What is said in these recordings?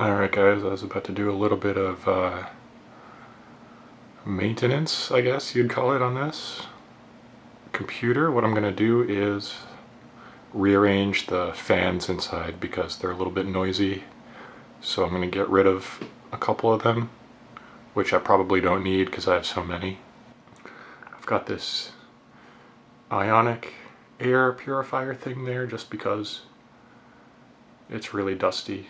Alright guys, I was about to do a little bit of maintenance, I guess you'd call it, on this computer. What I'm going to do is rearrange the fans inside because they're a little bit noisy. So I'm going to get rid of a couple of them, which I probably don't need because I have so many. I've got this ionic air purifier thing there just because it's really dusty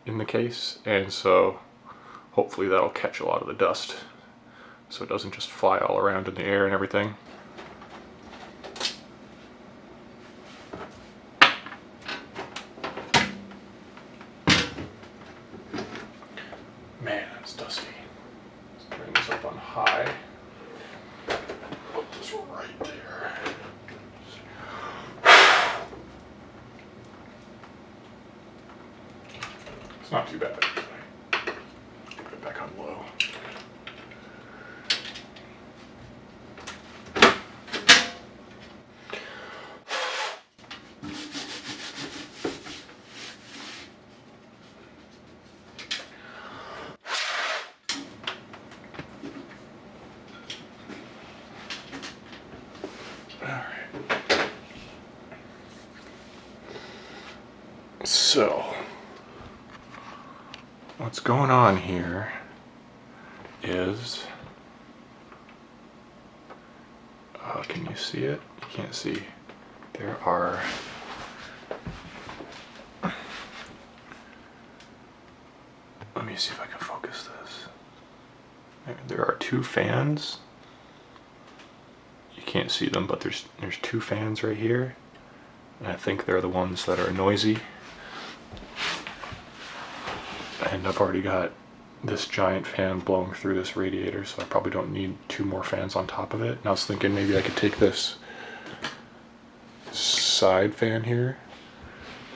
in the case, and so hopefully that'll catch a lot of the dust so it doesn't just fly all around in the air and everything. Man, it's dusty. Let's bring this up on high. Put this right there. It's not too bad actually. Put it back on low. Alright. So what's going on here is, can you see it? You can't see. There are let me see if I can focus this. There are two fans. You can't see them, but there's two fans right here, and I think they're the ones that are noisy. And I've already got this giant fan blowing through this radiator, so I probably don't need two more fans on top of it. And I was thinking maybe I could take this side fan here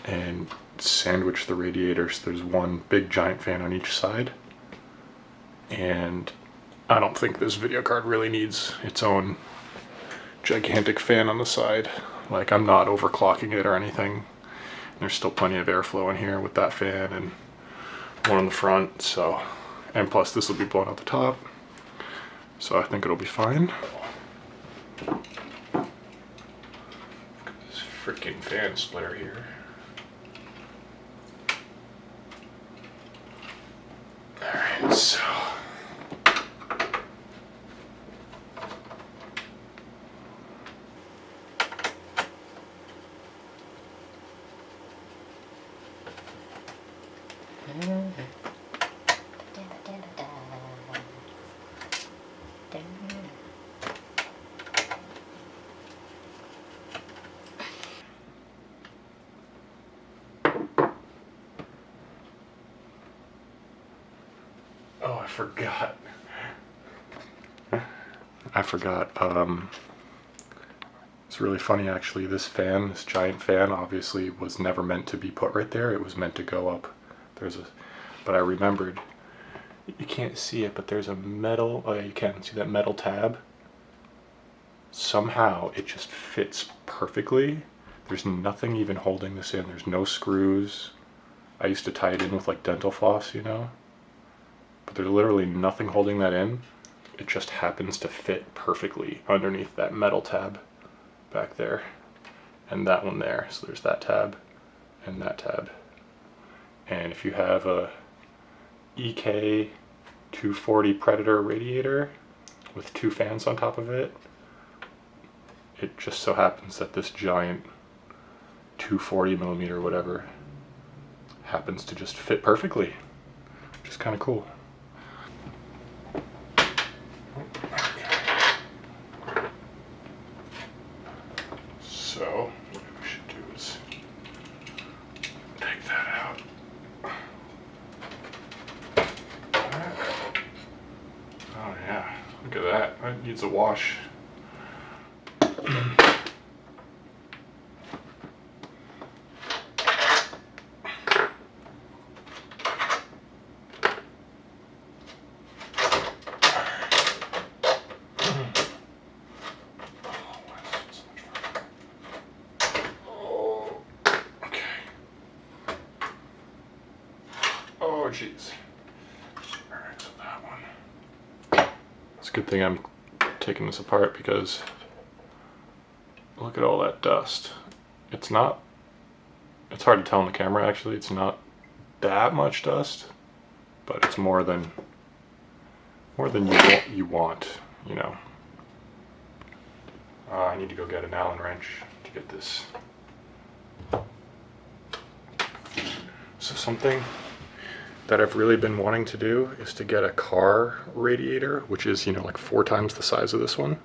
and sandwich the radiator so there's one big giant fan on each side. And I don't think this video card really needs its own gigantic fan on the side. Like, I'm not overclocking it or anything. There's still plenty of airflow in here with that fan and one on the front, so, and plus this will be blown out the top, so I think it'll be fine. Look at this freaking fan splitter here. Alright, so I forgot. It's really funny actually. This fan, this giant fan, obviously was never meant to be put right there. It was meant to go up. But I remembered. You can't see it, but there's a metal. Oh yeah, you can see that metal tab. Somehow it just fits perfectly. There's nothing even holding this in. There's no screws. I used to tie it in with like dental floss, you know. But there's literally nothing holding that in. It just happens to fit perfectly underneath that metal tab back there and that one there. So there's that tab and that tab. And if you have a EK 240 Predator radiator with two fans on top of it, it just so happens that this giant 240mm whatever happens to just fit perfectly, which is kind of cool. So what we should do is take that out. Oh yeah, look at that. That needs a wash. more cheese. Alright, so that one. It's a good thing I'm taking this apart because look at all that dust. It's hard to tell on the camera actually, it's not that much dust, but it's more than you want, you know. I need to go get an Allen wrench to get this. So something that I've really been wanting to do is to get a car radiator, which is, you know, like 4 times the size of this one,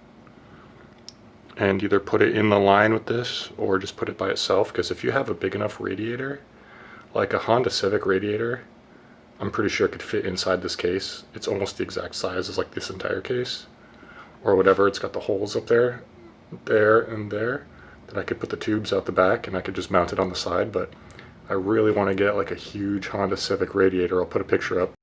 and either put it in the line with this or just put it by itself, because if you have a big enough radiator, like a Honda Civic radiator, I'm pretty sure it could fit inside this case. It's almost the exact size as like this entire case, or whatever. It's got the holes up there, and there, that I could put the tubes out the back and I could just mount it on the side. But I really want to get like a huge Honda Civic radiator. I'll put a picture up.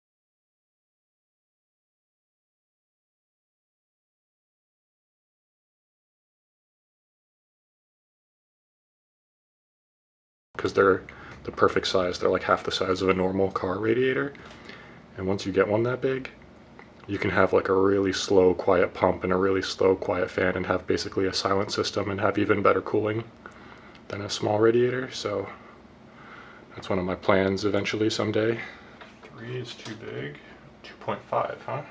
Because they're the perfect size. They're like half the size of a normal car radiator. And once you get one that big, you can have like a really slow, quiet pump and a really slow, quiet fan and have basically a silent system and have even better cooling than a small radiator. So that's one of my plans eventually someday. 3 is too big. 2.5, huh?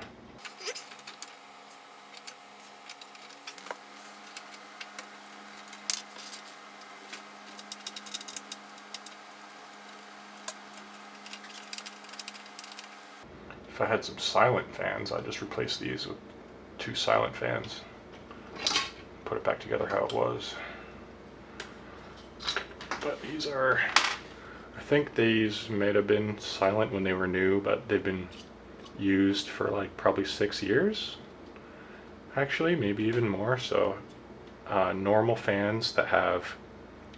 If I had some silent fans, I'd just replace these with 2 silent fans. Put it back together how it was. But these are, I think these may have been silent when they were new, but they've been used for like probably 6 years. Actually, maybe even more. So normal fans that have,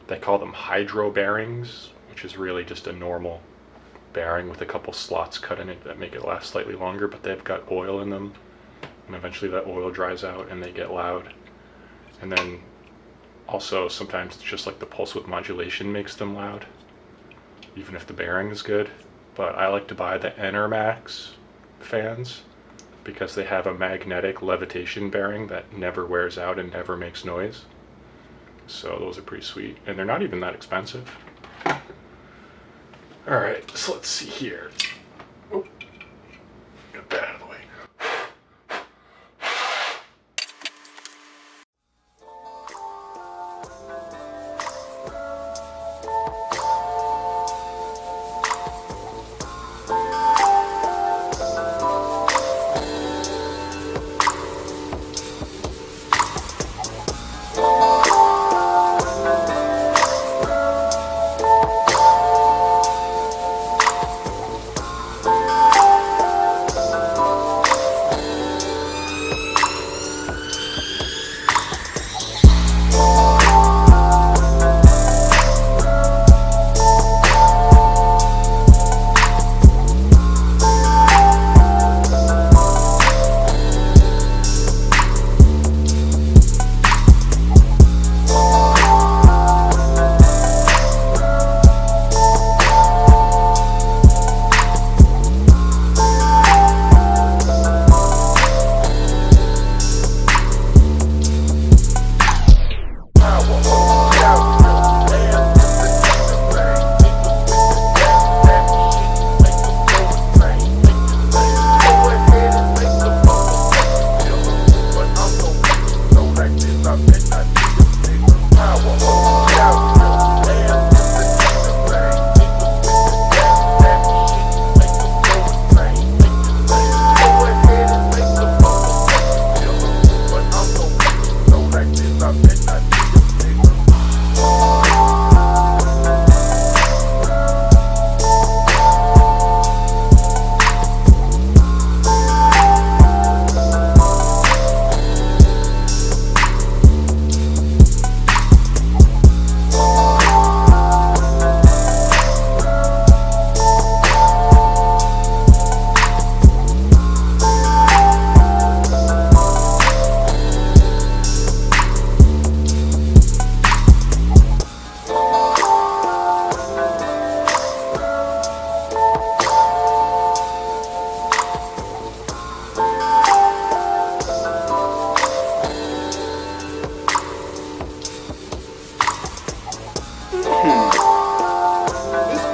they call them hydro bearings, which is really just a normal bearing with a couple slots cut in it that make it last slightly longer, but they've got oil in them, and eventually that oil dries out and they get loud. And then also sometimes it's just like the pulse width modulation makes them loud, even if the bearing is good. But I like to buy the Enermax fans because they have a magnetic levitation bearing that never wears out and never makes noise. So those are pretty sweet, and they're not even that expensive. Alright, so let's see here. Oh, got that out of the way.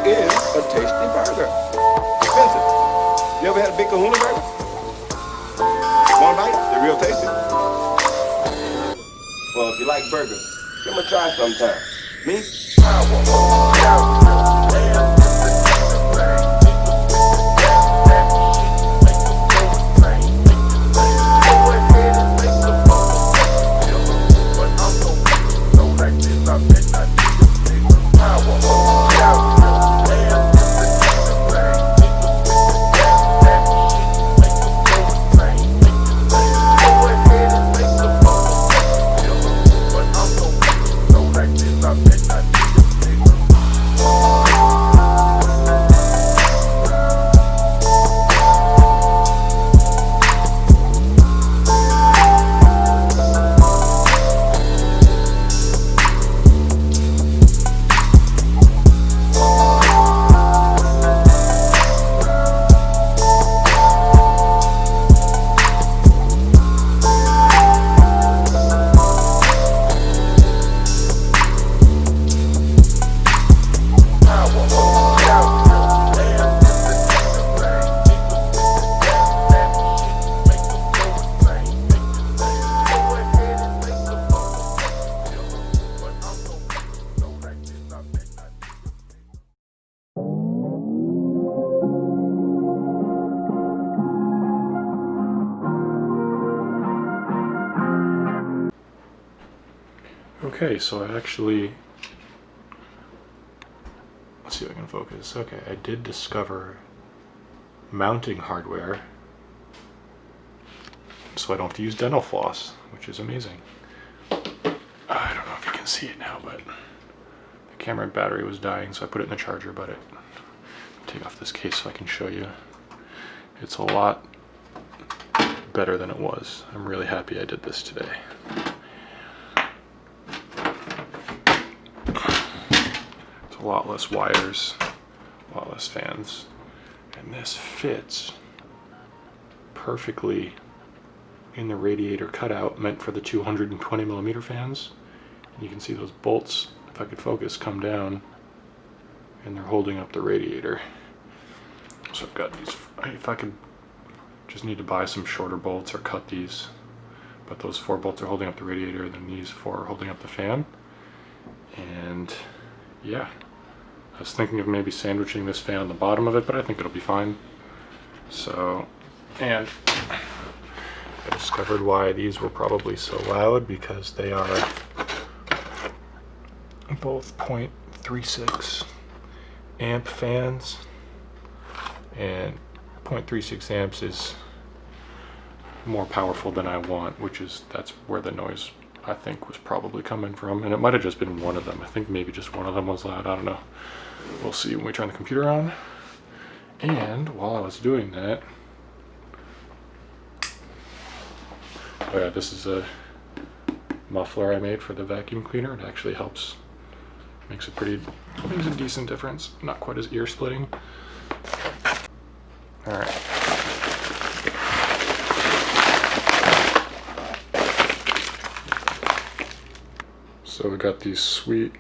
is a tasty burger. Expensive. You ever had a big kahuna burger? One bite? They're real tasty. Well, if you like burgers, give them a try sometime. Me? Okay, so I actually, let's see if I can focus. Okay, I did discover mounting hardware, so I don't have to use dental floss, which is amazing. I don't know if you can see it now, but the camera battery was dying, so I put it in the charger, but take off this case so I can show you. It's a lot better than it was. I'm really happy I did this today. A lot less wires, a lot less fans, and this fits perfectly in the radiator cutout meant for the 220mm fans. And you can see those bolts, if I could focus, come down, and they're holding up the radiator. So I've got these, if I could just need to buy some shorter bolts or cut these, but those 4 bolts are holding up the radiator, and then these 4 are holding up the fan. And yeah, I was thinking of maybe sandwiching this fan on the bottom of it, but I think it'll be fine. So, and I discovered why these were probably so loud, because they are both 0.36 amp fans, and 0.36 amps is more powerful than I want, that's where the noise I think was probably coming from. And it might have just been one of them. I think maybe just one of them was loud, I don't know. We'll see when we turn the computer on. And while I was doing that, oh yeah, this is a muffler I made for the vacuum cleaner. It actually helps, makes a decent difference. Not quite as ear splitting. All right. So we got these sweet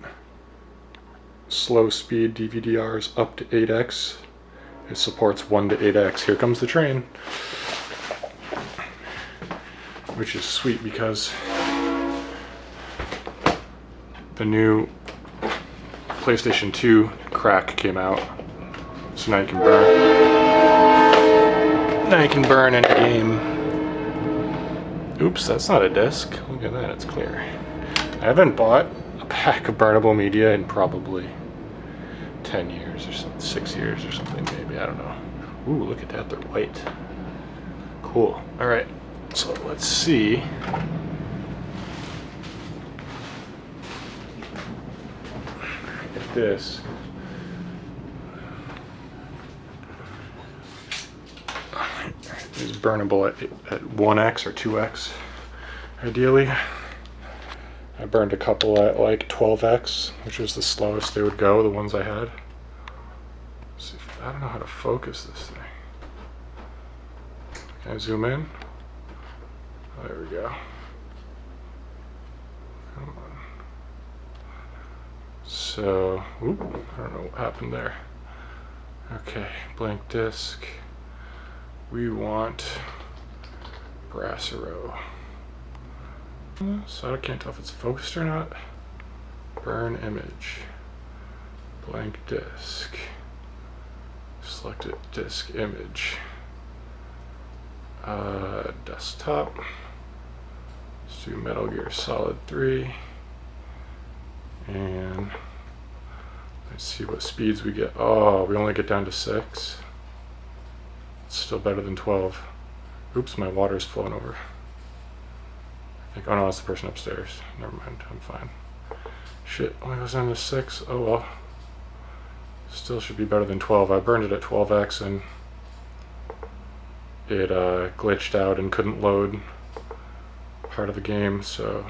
slow speed DVD-Rs up to 8x. It supports 1 to 8x. Here comes the train. Which is sweet because the new PlayStation 2 crack came out. So now you can burn any game. Oops, that's not a disc. Look at that, it's clear. I haven't bought a pack of burnable media in probably 10 years or something, 6 years or something maybe, I don't know. Ooh, look at that, they're white. Cool, all right, so let's see. If this is burnable at 1x or 2x, ideally. I burned a couple at like 12x, which was the slowest they would go, the ones I had. Let's see if, I don't know how to focus this thing. Can I zoom in? Oh, there we go. Come on. So, oop, I don't know what happened there. Okay, blank disc. We want Brassero. So I can't tell if it's focused or not. Burn image. Blank disc. Selected disk image. Desktop. Let's do Metal Gear Solid 3. And let's see what speeds we get. Oh, we only get down to 6. It's still better than 12. Oops, my water's flowing over. Oh no, that's the person upstairs. Never mind, I'm fine. Shit, only goes down to 6. Oh well. Still should be better than 12. I burned it at 12x and it glitched out and couldn't load part of the game, so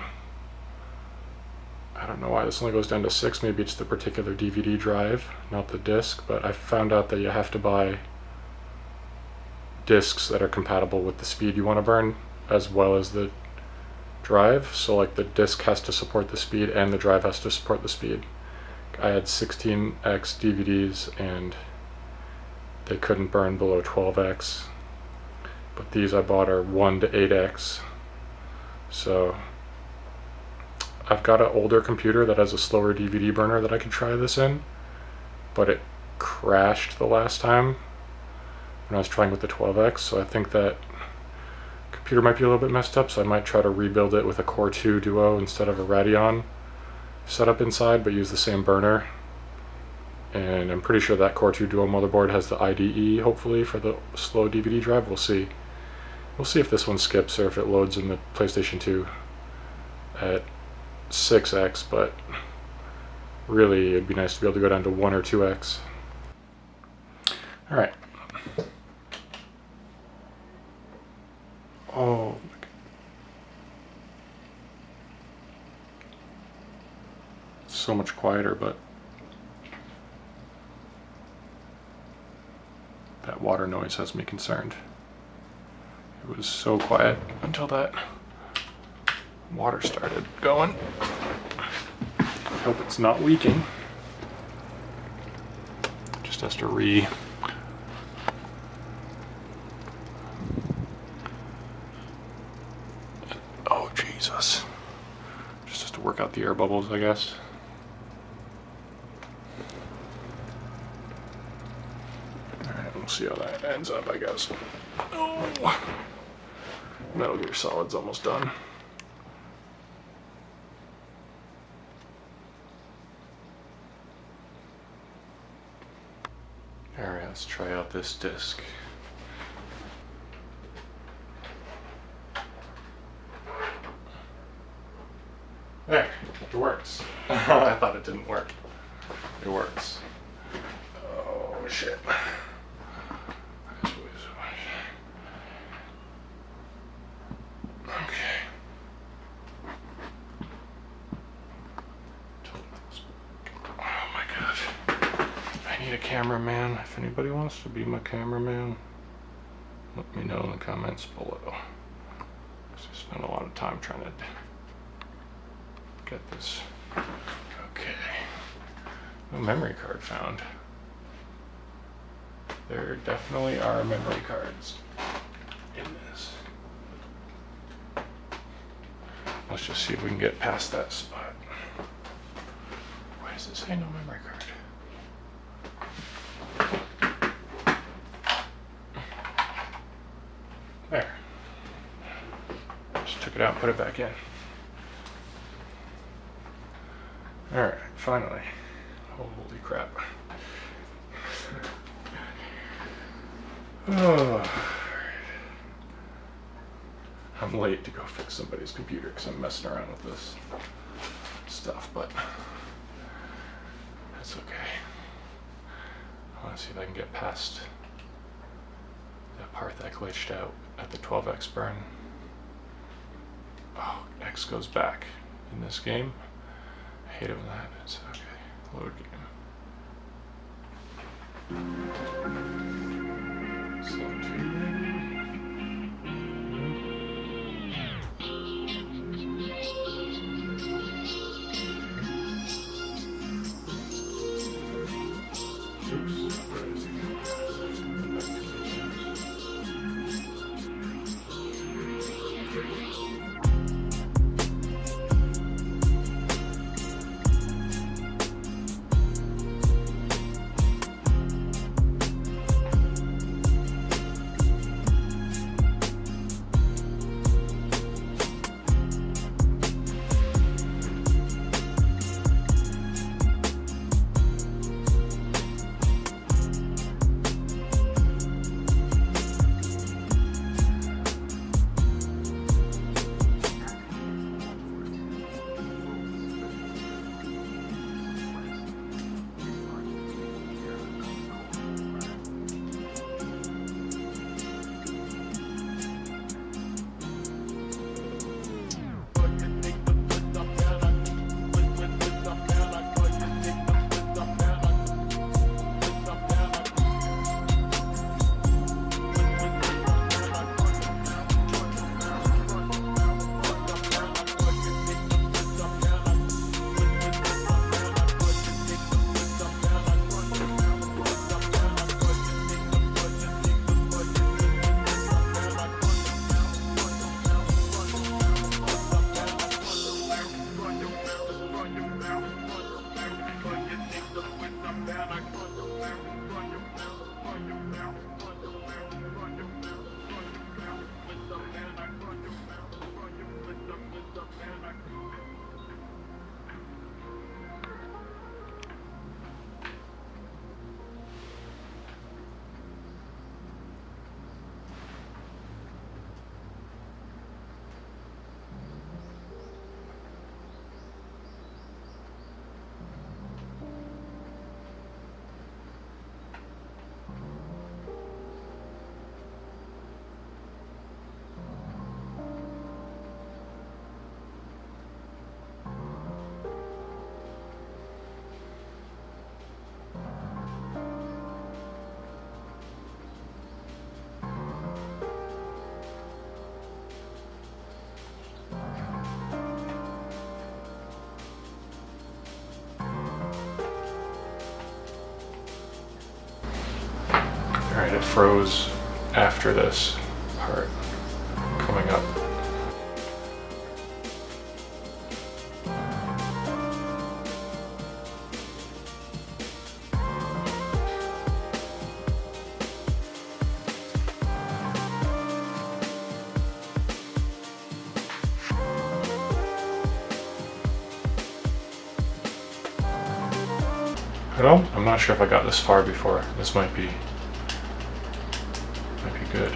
I don't know why this only goes down to 6. Maybe it's the particular DVD drive, not the disc, but I found out that you have to buy discs that are compatible with the speed you want to burn as well as the drive. So like the disc has to support the speed and the drive has to support the speed. I had 16x DVDs and they couldn't burn below 12x, but these I bought are 1 to 8x. So I've got an older computer that has a slower DVD burner that I could try this in, but it crashed the last time when I was trying with the 12x, so I think that computer might be a little bit messed up, so I might try to rebuild it with a Core 2 Duo instead of a Radeon setup inside, but use the same burner. And I'm pretty sure that Core 2 Duo motherboard has the IDE, hopefully, for the slow DVD drive. We'll see. We'll see if this one skips or if it loads in the PlayStation 2 at 6x, but really it'd be nice to be able to go down to 1 or 2x. Alright. Oh, it's so much quieter, but that water noise has me concerned. It was so quiet until that water started going. I hope it's not leaking. Just has to oh Jesus. Just has to work out the air bubbles, I guess. Alright, we'll see how that ends up, I guess. Oh. Metal Gear Solid's almost done. Alright, let's try out this disc. There, it works. I thought it didn't work. It works. Oh shit. Okay. Oh my god. I need a cameraman. If anybody wants to be my cameraman, let me know in the comments below. I spent a lot of time trying to get this. Okay. No memory card found. There definitely are memory cards in this. Let's just see if we can get past that spot. Why does it say no memory card? There. Just took it out and put it back in. Alright, finally. Holy crap. Oh. I'm late to go fix somebody's computer because I'm messing around with this stuff, but that's okay. I want to see if I can get past that part that glitched out at the 12x burn. Oh, X goes back in this game. I hate it when that happens. Okay, load game. Slow 2. Oops. it froze after this part coming up. I'm not sure if I got this far before. This might be good.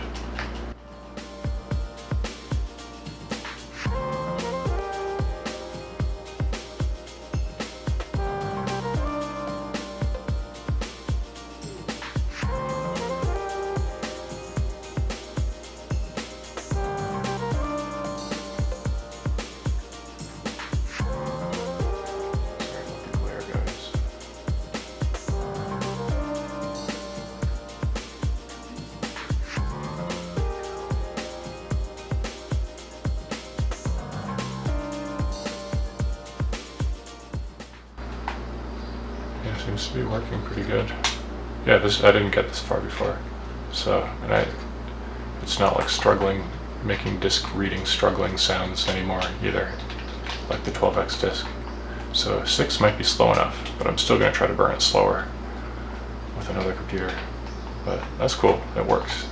Seems to be working pretty good. Yeah, I didn't get this far before, so it's not like making disc reading struggling sounds anymore either, like the 12x disc. So 6 might be slow enough, but I'm still going to try to burn it slower with another computer. But that's cool. It works.